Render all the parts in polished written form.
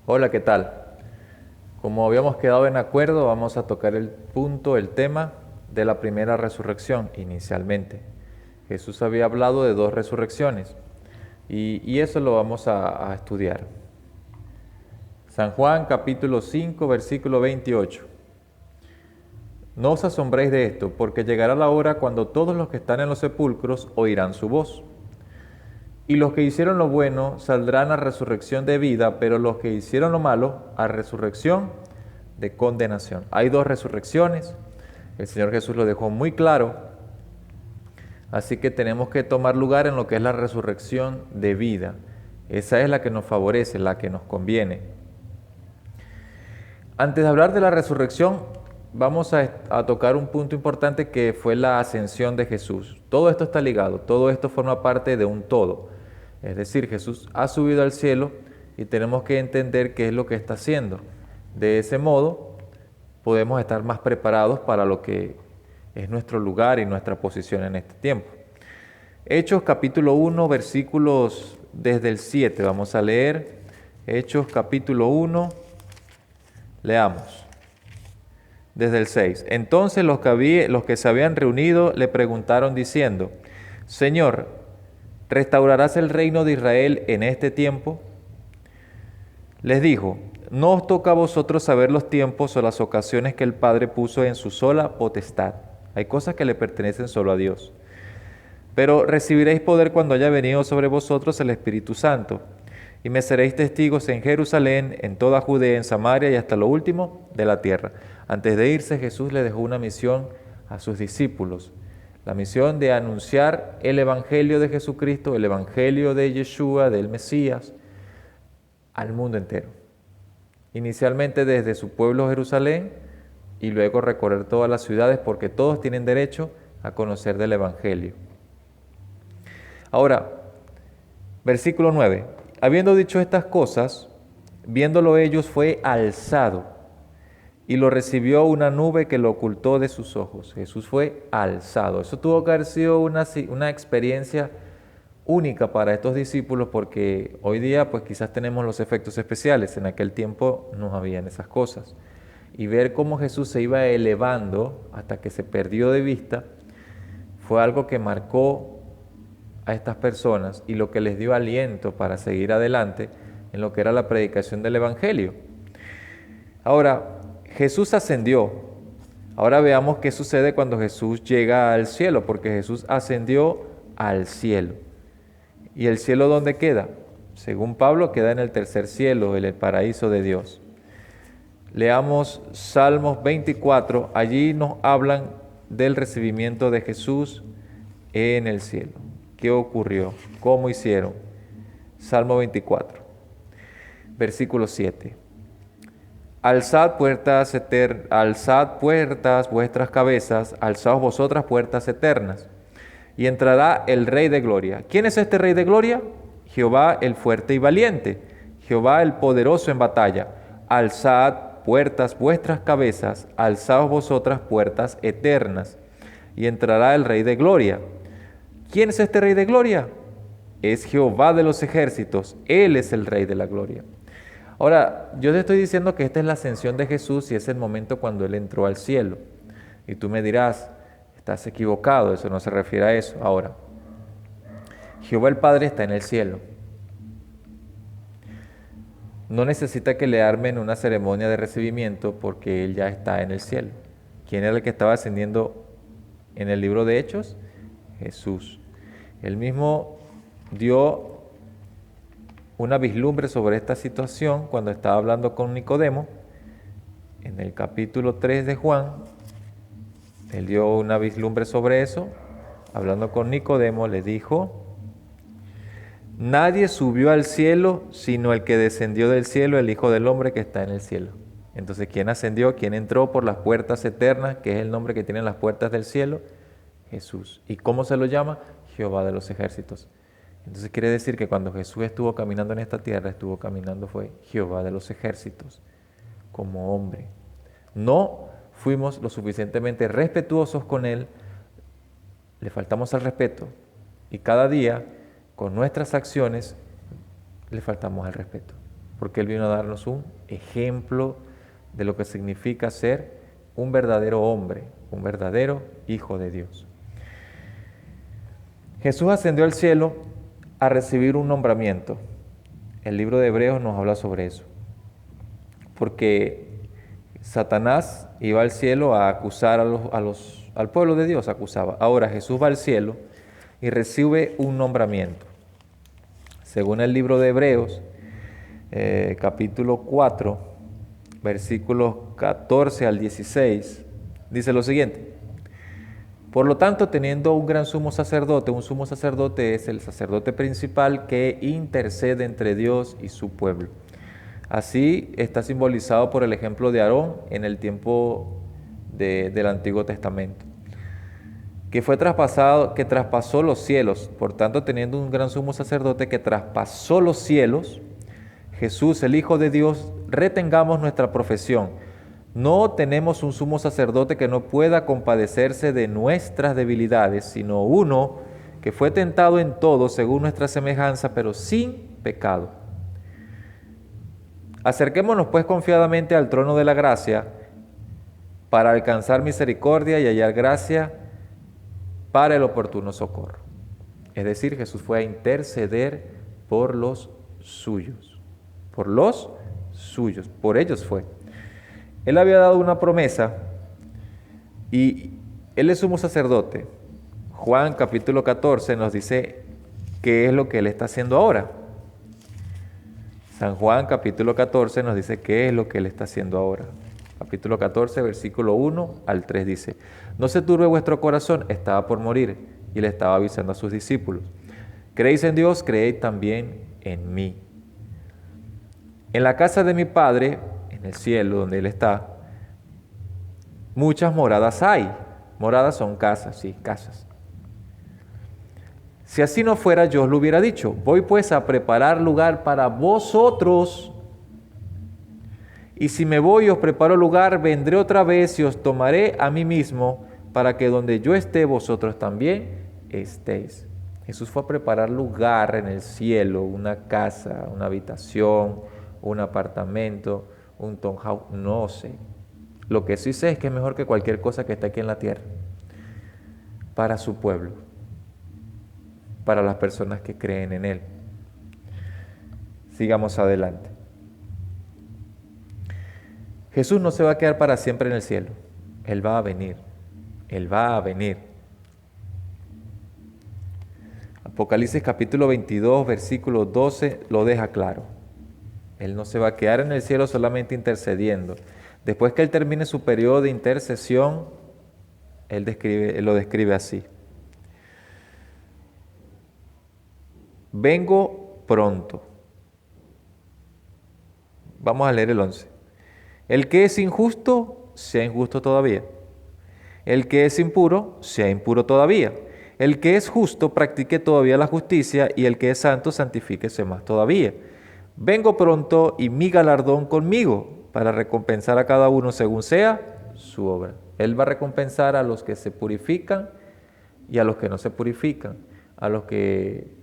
Hola, ¿qué tal? Como habíamos quedado en acuerdo, vamos a tocar el tema de la primera resurrección inicialmente. Jesús había hablado de dos resurrecciones y eso lo vamos a estudiar. San Juan capítulo 5 versículo 28. No os asombréis de esto, porque llegará la hora cuando todos los que están en los sepulcros oirán su voz. Y los que hicieron lo bueno saldrán a resurrección de vida, pero los que hicieron lo malo a resurrección de condenación. Hay dos resurrecciones, el Señor Jesús lo dejó muy claro, así que tenemos que tomar lugar en lo que es la resurrección de vida. Esa es la que nos favorece, la que nos conviene. Antes de hablar de la resurrección, vamos a tocar un punto importante que fue la ascensión de Jesús. Todo esto está ligado, todo esto forma parte de un todo. Es decir, Jesús ha subido al cielo y tenemos que entender qué es lo que está haciendo. De ese modo, podemos estar más preparados para lo que es nuestro lugar y nuestra posición en este tiempo. Hechos capítulo 1, versículos desde el 7. Vamos a leer Hechos capítulo 1, leamos. Desde el 6. Entonces los que se habían reunido le preguntaron diciendo: Señor, ¿restaurarás el reino de Israel en este tiempo? Les dijo: no os toca a vosotros saber los tiempos o las ocasiones que el Padre puso en su sola potestad. Hay cosas que le pertenecen solo a Dios. Pero recibiréis poder cuando haya venido sobre vosotros el Espíritu Santo, y me seréis testigos en Jerusalén, en toda Judea, en Samaria y hasta lo último de la tierra. Antes de irse, Jesús le dejó una misión a sus discípulos, la misión de anunciar el Evangelio de Jesucristo, el Evangelio de Yeshua, del Mesías, al mundo entero. Inicialmente desde su pueblo Jerusalén y luego recorrer todas las ciudades, porque todos tienen derecho a conocer del Evangelio. Ahora, versículo 9. Habiendo dicho estas cosas, viéndolo ellos, fue alzado y lo recibió una nube que lo ocultó de sus ojos. Jesús fue alzado. Eso tuvo que haber sido una experiencia única para estos discípulos, porque hoy día pues quizás tenemos los efectos especiales. En aquel tiempo no habían esas cosas. Y ver cómo Jesús se iba elevando hasta que se perdió de vista fue algo que marcó a estas personas y lo que les dio aliento para seguir adelante en lo que era la predicación del Evangelio. Ahora, Jesús ascendió. Ahora veamos qué sucede cuando Jesús llega al cielo, porque Jesús ascendió al cielo. ¿Y el cielo dónde queda? Según Pablo, queda en el tercer cielo, en el paraíso de Dios. Leamos Salmos 24, allí nos hablan del recibimiento de Jesús en el cielo. ¿Qué ocurrió? ¿Cómo hicieron? Salmo 24, versículo 7. Alzad puertas vuestras cabezas, alzaos vosotras puertas eternas, y entrará el Rey de Gloria. ¿Quién es este Rey de Gloria? Jehová el fuerte y valiente, Jehová el poderoso en batalla. Alzad puertas vuestras cabezas, alzaos vosotras puertas eternas, y entrará el Rey de Gloria. ¿Quién es este Rey de Gloria? Es Jehová de los ejércitos, Él es el Rey de la Gloria. Ahora, yo te estoy diciendo que esta es la ascensión de Jesús y es el momento cuando Él entró al cielo. Y tú me dirás, estás equivocado, eso no se refiere a eso. Ahora, Jehová el Padre está en el cielo. No necesita que le armen una ceremonia de recibimiento porque Él ya está en el cielo. ¿Quién era el que estaba ascendiendo en el libro de Hechos? Jesús. Él mismo dio una vislumbre sobre esta situación cuando estaba hablando con Nicodemo. En el capítulo 3 de Juan, él dio una vislumbre sobre eso. Hablando con Nicodemo, le dijo: nadie subió al cielo sino el que descendió del cielo, el Hijo del Hombre que está en el cielo. Entonces, ¿quién ascendió? ¿Quién entró por las puertas eternas, que es el nombre que tienen las puertas del cielo? Jesús. ¿Y cómo se lo llama? Jehová de los ejércitos. Entonces quiere decir que cuando Jesús estuvo caminando en esta tierra, estuvo caminando fue Jehová de los ejércitos, como hombre. No fuimos lo suficientemente respetuosos con Él, le faltamos al respeto, y cada día, con nuestras acciones, le faltamos al respeto. porque Él vino a darnos un ejemplo de lo que significa ser un verdadero hombre, un verdadero hijo de Dios. Jesús ascendió al cielo a recibir un nombramiento. El libro de Hebreos nos habla sobre eso, porque Satanás iba al cielo a acusar al pueblo de Dios, acusaba. Ahora Jesús va al cielo y recibe un nombramiento. Según el libro de Hebreos, capítulo 4, versículos 14 al 16, dice lo siguiente: por lo tanto, teniendo un gran sumo sacerdote es el sacerdote principal que intercede entre Dios y su pueblo. Así está simbolizado por el ejemplo de Aarón en el tiempo del Antiguo Testamento, que traspasó los cielos. Por tanto, teniendo un gran sumo sacerdote que traspasó los cielos, Jesús, el Hijo de Dios, retengamos nuestra profesión. No tenemos un sumo sacerdote que no pueda compadecerse de nuestras debilidades, sino uno que fue tentado en todo según nuestra semejanza, pero sin pecado. Acerquémonos pues confiadamente al trono de la gracia para alcanzar misericordia y hallar gracia para el oportuno socorro. Es decir, Jesús fue a interceder por los suyos, por ellos fue. Él había dado una promesa y Él es sumo sacerdote. Juan capítulo 14 nos dice qué es lo que Él está haciendo ahora. San Juan capítulo 14 nos dice qué es lo que Él está haciendo ahora. Capítulo 14, versículo 1 al 3 dice: no se turbe vuestro corazón, estaba por morir, y le estaba avisando a sus discípulos: creéis en Dios, creed también en mí. En la casa de mi Padre, en el cielo donde Él está, muchas moradas hay. Moradas son casas, sí, casas. Si así no fuera, yo os lo hubiera dicho. Voy pues a preparar lugar para vosotros. Y si me voy y os preparo lugar, vendré otra vez y os tomaré a mí mismo, para que donde yo esté, vosotros también estéis. Jesús fue a preparar lugar en el cielo, una casa, una habitación, un apartamento, un townhouse, no sé. Lo que sí sé es que es mejor que cualquier cosa que esté aquí en la tierra, para su pueblo, para las personas que creen en Él. Sigamos adelante. Jesús no se va a quedar para siempre en el cielo. Él va a venir. Él va a venir. Apocalipsis capítulo 22, versículo 12 lo deja claro. Él no se va a quedar en el cielo solamente intercediendo. Después que Él termine su periodo de intercesión, Él lo describe así: vengo pronto. Vamos a leer el 11. El que es injusto, sea injusto todavía. El que es impuro, sea impuro todavía. El que es justo, practique todavía la justicia, y el que es santo, santifíquese más todavía. Vengo pronto, y mi galardón conmigo, para recompensar a cada uno según sea su obra. Él va a recompensar a los que se purifican y a los que no se purifican, a los que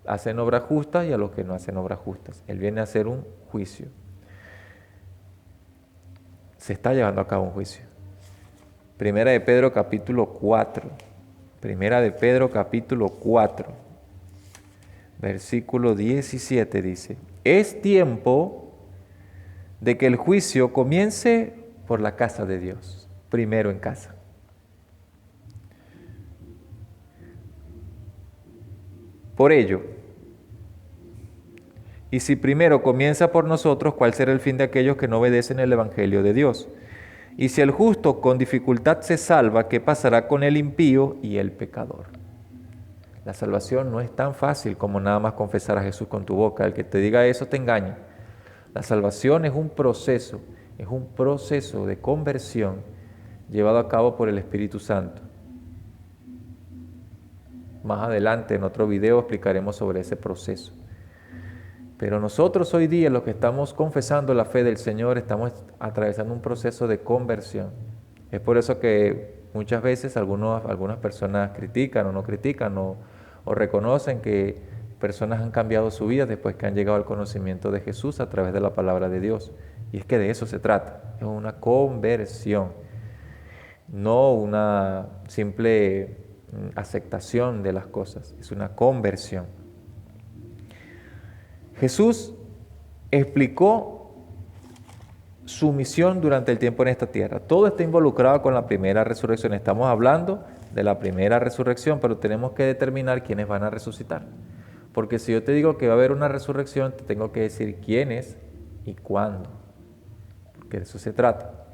hacen obras justas y a los que no hacen obras justas. Él viene a hacer un juicio. Se está llevando a cabo un juicio. Primera de Pedro capítulo 4. Primera de Pedro capítulo 4. Versículo 17 dice: es tiempo de que el juicio comience por la casa de Dios. Primero en casa. Por ello, y si primero comienza por nosotros, ¿cuál será el fin de aquellos que no obedecen el Evangelio de Dios? Y si el justo con dificultad se salva, ¿qué pasará con el impío y el pecador? La salvación no es tan fácil como nada más confesar a Jesús con tu boca. El que te diga eso te engaña. La salvación es un proceso de conversión llevado a cabo por el Espíritu Santo. Más adelante en otro video explicaremos sobre ese proceso. Pero nosotros hoy día, los que estamos confesando la fe del Señor, estamos atravesando un proceso de conversión. Es por eso que muchas veces algunas personas critican o no critican o reconocen que personas han cambiado su vida después que han llegado al conocimiento de Jesús a través de la palabra de Dios. Y es que de eso se trata, es una conversión, no una simple aceptación de las cosas, es una conversión. Jesús explicó su misión durante el tiempo en esta tierra. Todo está involucrado con la primera resurrección. Estamos hablando de la primera resurrección, pero tenemos que determinar quiénes van a resucitar. Porque si yo te digo que va a haber una resurrección, te tengo que decir quiénes y cuándo. Porque de eso se trata.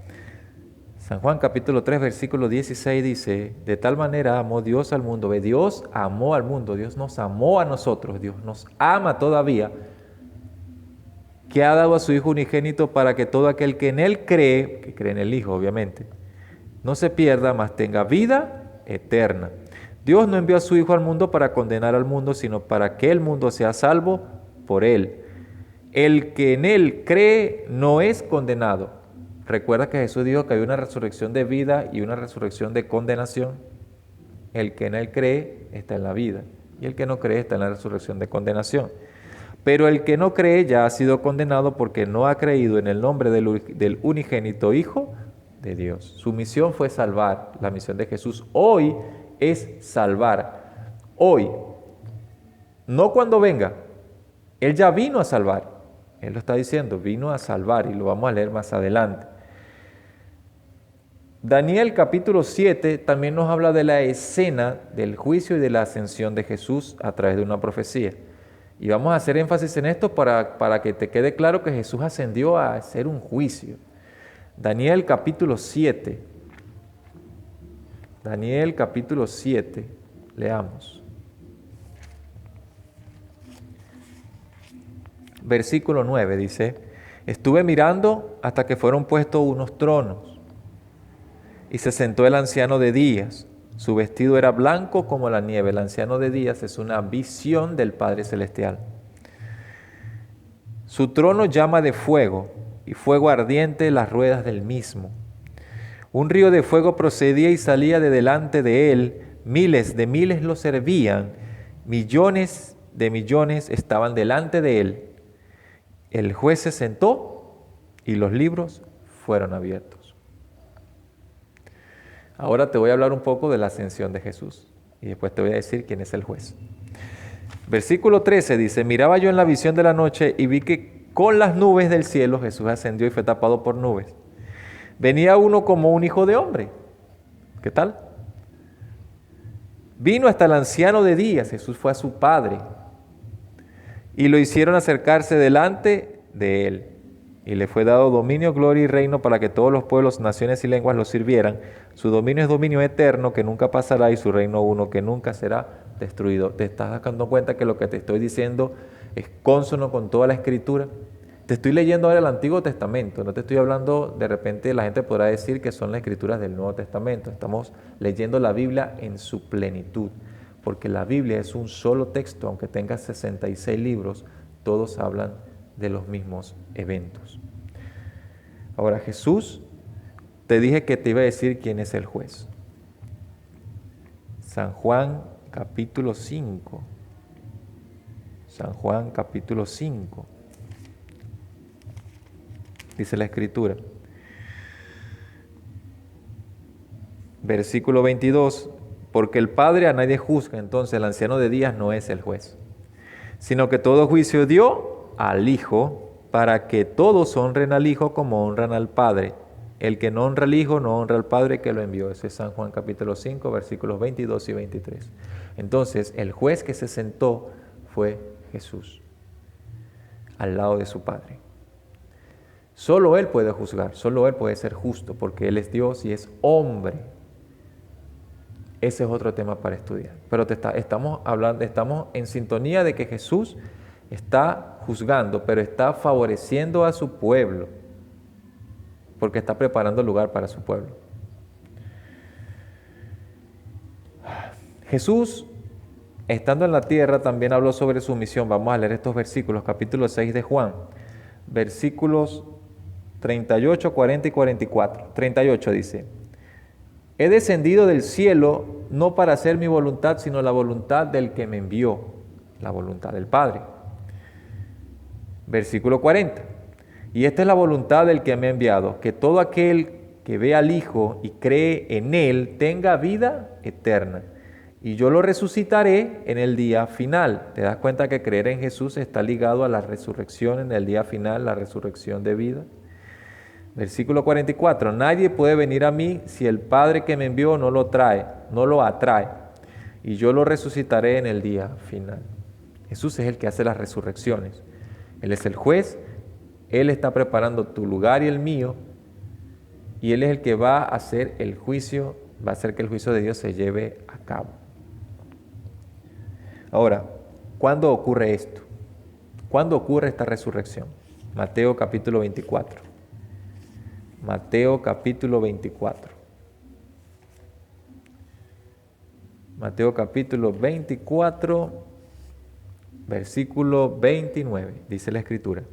San Juan capítulo 3, versículo 16 dice, de tal manera amó Dios al mundo. Dios amó al mundo, Dios nos amó a nosotros, Dios nos ama todavía, que ha dado a su Hijo unigénito para que todo aquel que en Él cree, que cree en el Hijo obviamente, no se pierda, mas tenga vida eterna. Dios no envió a su Hijo al mundo para condenar al mundo, sino para que el mundo sea salvo por Él. El que en Él cree no es condenado. Recuerda que Jesús dijo que hay una resurrección de vida y una resurrección de condenación. El que en Él cree está en la vida y el que no cree está en la resurrección de condenación. Pero el que no cree ya ha sido condenado porque no ha creído en el nombre del unigénito Hijo de Dios. Su misión fue salvar. La misión de Jesús hoy es salvar. Hoy, no cuando venga. Él ya vino a salvar. Él lo está diciendo, vino a salvar y lo vamos a leer más adelante. Daniel capítulo 7 también nos habla de la escena del juicio y de la ascensión de Jesús a través de una profecía. Y vamos a hacer énfasis en esto para que te quede claro que Jesús ascendió a hacer un juicio. Daniel capítulo 7. Daniel capítulo 7. Leamos. Versículo 9 dice, estuve mirando hasta que fueron puestos unos tronos y se sentó el anciano de días. Su vestido era blanco como la nieve. El anciano de días es una visión del Padre Celestial. Su trono llama de fuego y fuego ardiente las ruedas del mismo. Un río de fuego procedía y salía de delante de él. Miles de miles lo servían. Millones de millones estaban delante de él. El juez se sentó y los libros fueron abiertos. Ahora te voy a hablar un poco de la ascensión de Jesús y después te voy a decir quién es el juez. Versículo 13 dice, miraba yo en la visión de la noche y vi que con las nubes del cielo Jesús ascendió y fue tapado por nubes. Venía uno como un hijo de hombre. ¿Qué tal? Vino hasta el anciano de días, Jesús fue a su padre y lo hicieron acercarse delante de él. Y le fue dado dominio, gloria y reino para que todos los pueblos, naciones y lenguas lo sirvieran. Su dominio es dominio eterno que nunca pasará y su reino uno que nunca será destruido. ¿Te estás dando cuenta que lo que te estoy diciendo es cónsono con toda la Escritura? Te estoy leyendo ahora el Antiguo Testamento, no te estoy hablando, de repente la gente podrá decir que son las Escrituras del Nuevo Testamento. Estamos leyendo la Biblia en su plenitud, porque la Biblia es un solo texto, aunque tenga 66 libros, todos hablan de los mismos eventos. Ahora Jesús, te dije que te iba a decir quién es el juez. San Juan capítulo 5. San Juan capítulo 5. Dice la Escritura. Versículo 22. Porque el Padre a nadie juzga, entonces el anciano de días no es el juez, sino que todo juicio dio al Hijo, para que todos honren al Hijo como honran al Padre. El que no honra al Hijo, no honra al Padre que lo envió. Ese es San Juan capítulo 5, versículos 22 y 23. Entonces, el juez que se sentó fue Jesús, al lado de su Padre. Solo Él puede juzgar, solo Él puede ser justo, porque Él es Dios y es hombre. Ese es otro tema para estudiar. Pero estamos en sintonía de que Jesús está juzgando, pero está favoreciendo a su pueblo, porque está preparando lugar para su pueblo. Jesús, estando en la tierra, también habló sobre su misión. Vamos a leer estos versículos, capítulo 6 de Juan, versículos 38, 40 y 44. 38 dice, he descendido del cielo no para hacer mi voluntad, sino la voluntad del que me envió. la voluntad del Padre. Versículo 40. Y esta es la voluntad del que me ha enviado, que todo aquel que ve al Hijo y cree en Él tenga vida eterna. Y yo lo resucitaré en el día final. ¿Te das cuenta que creer en Jesús está ligado a la resurrección en el día final, la resurrección de vida? Versículo 44. Nadie puede venir a mí si el Padre que me envió no lo atrae. Y yo lo resucitaré en el día final. Jesús es el que hace las resurrecciones. Él es el juez. Él está preparando tu lugar y el mío. Y Él es el que va a hacer el juicio, va a hacer que el juicio de Dios se lleve a cabo. Ahora, ¿cuándo ocurre esto? ¿Cuándo ocurre esta resurrección? Mateo capítulo 24. Mateo capítulo 24. Mateo capítulo 24, versículo 29, dice la Escritura.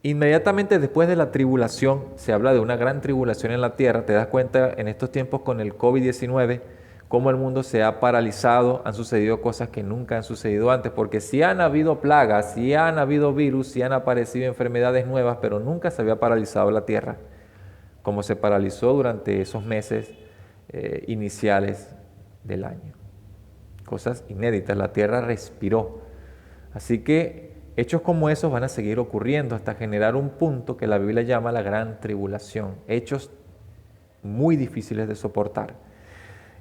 Inmediatamente después de la tribulación, se habla de una gran tribulación en la tierra. Te das cuenta en estos tiempos con el COVID-19, cómo el mundo se ha paralizado, han sucedido cosas que nunca han sucedido antes, porque sí han habido plagas, sí han habido virus, sí han aparecido enfermedades nuevas, pero nunca se había paralizado la tierra, como se paralizó durante esos meses iniciales del año. Cosas inéditas, la tierra respiró. Así que hechos como esos van a seguir ocurriendo hasta generar un punto que la Biblia llama la gran tribulación. Hechos muy difíciles de soportar.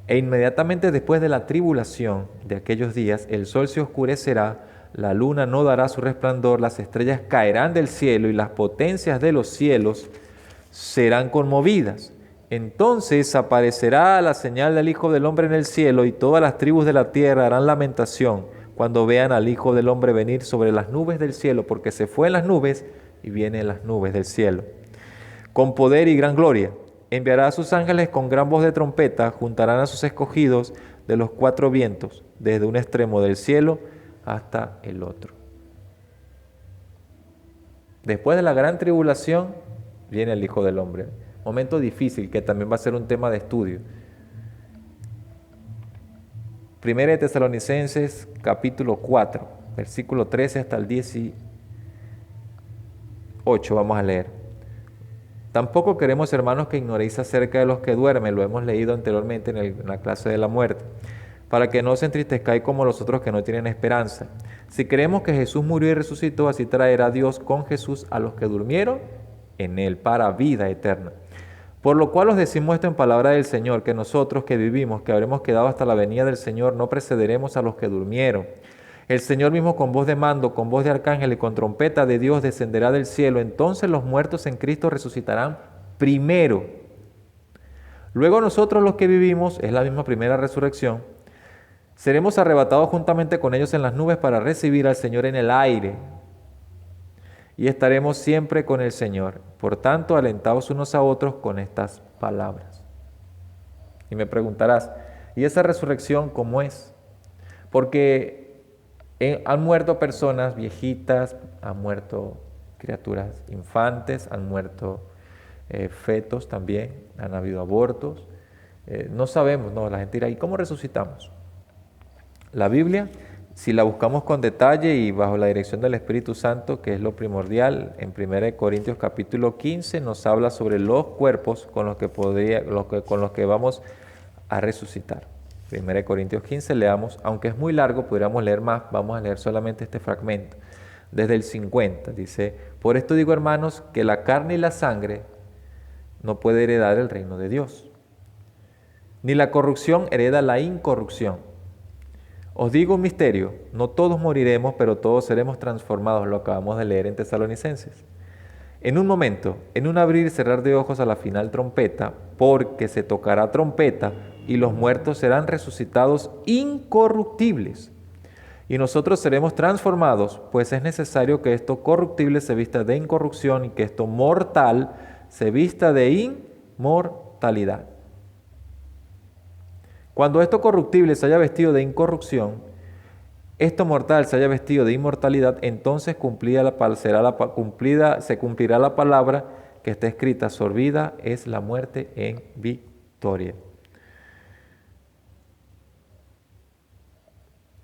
E inmediatamente después de la tribulación de aquellos días, el sol se oscurecerá, la luna no dará su resplandor, las estrellas caerán del cielo y las potencias de los cielos serán conmovidas. Entonces aparecerá la señal del Hijo del Hombre en el cielo y todas las tribus de la tierra harán lamentación cuando vean al Hijo del Hombre venir sobre las nubes del cielo, porque se fue en las nubes y viene en las nubes del cielo. Con poder y gran gloria, enviará a sus ángeles con gran voz de trompeta, juntarán a sus escogidos de los cuatro vientos, desde un extremo del cielo hasta el otro. Después de la gran tribulación, viene el Hijo del Hombre. Momento difícil que también va a ser un tema de estudio. Primera de Tesalonicenses, capítulo 4, versículo 13 hasta el 18, vamos a leer. Tampoco queremos, hermanos, que ignoréis acerca de los que duermen, lo hemos leído anteriormente en la clase de la muerte, para que no os entristezcáis como los otros que no tienen esperanza. Si creemos que Jesús murió y resucitó, así traerá Dios con Jesús a los que durmieron en él para vida eterna. Por lo cual os decimos esto en palabra del Señor, que nosotros que vivimos, que habremos quedado hasta la venida del Señor, no precederemos a los que durmieron. El Señor mismo con voz de mando, con voz de arcángel y con trompeta de Dios descenderá del cielo. Entonces los muertos en Cristo resucitarán primero. Luego nosotros los que vivimos, es la misma primera resurrección, seremos arrebatados juntamente con ellos en las nubes para recibir al Señor en el aire. Y estaremos siempre con el Señor. Por tanto, alentaos unos a otros con estas palabras. Y me preguntarás, ¿y esa resurrección cómo es? Porque han muerto personas viejitas, han muerto criaturas infantes, han muerto fetos también, han habido abortos. No sabemos, no, la gente dirá, ¿y cómo resucitamos? La Biblia, si la buscamos con detalle y bajo la dirección del Espíritu Santo, que es lo primordial, en 1 Corintios capítulo 15 nos habla sobre los cuerpos con los que vamos a resucitar. 1 Corintios 15 leamos, aunque es muy largo, podríamos leer más, vamos a leer solamente este fragmento. Desde el 50 dice, por esto digo, hermanos, que la carne y la sangre no puede heredar el reino de Dios, ni la corrupción hereda la incorrupción. Os digo un misterio, no todos moriremos, pero todos seremos transformados, lo acabamos de leer en Tesalonicenses. En un momento, en un abrir y cerrar de ojos a la final trompeta, porque se tocará trompeta y los muertos serán resucitados incorruptibles. Y nosotros seremos transformados, pues es necesario que esto corruptible se vista de incorrupción y que esto mortal se vista de inmortalidad. Cuando esto corruptible se haya vestido de incorrupción, esto mortal se haya vestido de inmortalidad, entonces se cumplirá la palabra que está escrita, sorbida es la muerte en victoria.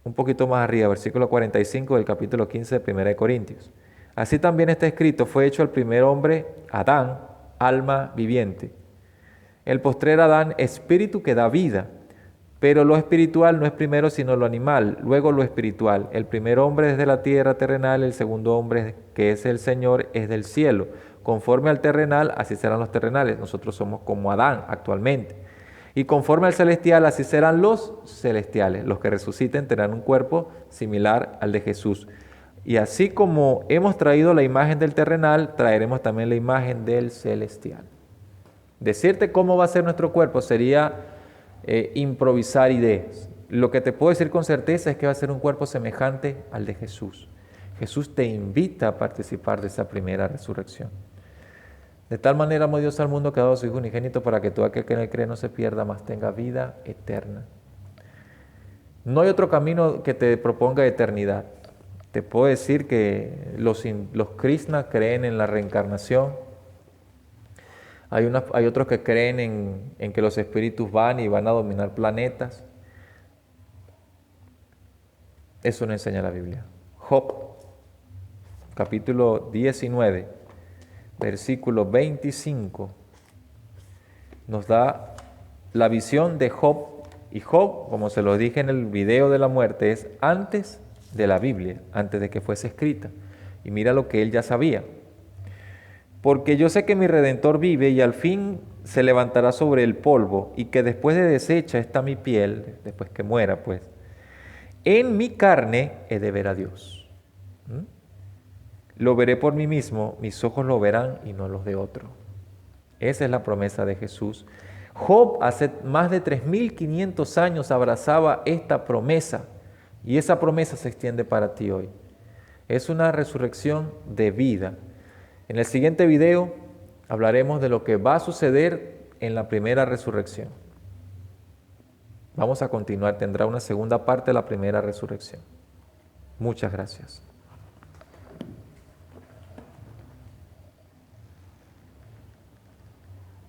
un poquito más arriba, versículo 45 del capítulo 15 de 1 de Corintios. Así también está escrito, fue hecho el primer hombre, Adán, alma viviente. El postrer Adán, espíritu que da vida. Pero lo espiritual no es primero sino lo animal, luego lo espiritual. El primer hombre es de la tierra terrenal, el segundo hombre, que es el Señor, es del cielo. Conforme al terrenal, así serán los terrenales. Nosotros somos como Adán actualmente. Y conforme al celestial, así serán los celestiales. Los que resuciten tendrán un cuerpo similar al de Jesús. Y así como hemos traído la imagen del terrenal, traeremos también la imagen del celestial. Decirte cómo va a ser nuestro cuerpo sería improvisar ideas. Lo que te puedo decir con certeza es que va a ser un cuerpo semejante al de Jesús. Jesús te invita a participar de esa primera resurrección. De tal manera amó Dios al mundo que ha dado a su Hijo unigénito para que todo aquel que en él cree no se pierda, mas tenga vida eterna. No hay otro camino que te proponga eternidad. Te puedo decir que los Krishna creen en la reencarnación. Hay otros que creen en que los espíritus van y van a dominar planetas. Eso no enseña la Biblia. Job, capítulo 19, versículo 25, nos da la visión de Job. Y Job, como se lo dije en el video de la muerte, es antes de la Biblia, antes de que fuese escrita. Y mira lo que él ya sabía. Porque yo sé que mi Redentor vive y al fin se levantará sobre el polvo, y que después de deshecha está mi piel, después que muera, pues, en mi carne he de ver a Dios. Lo veré por mí mismo, mis ojos lo verán y no los de otro. Esa es la promesa de Jesús. Job hace más de 3.500 años abrazaba esta promesa, y esa promesa se extiende para ti hoy. Es una resurrección de vida. En el siguiente video hablaremos de lo que va a suceder en la primera resurrección. Vamos a continuar, tendrá una segunda parte de la primera resurrección. Muchas gracias.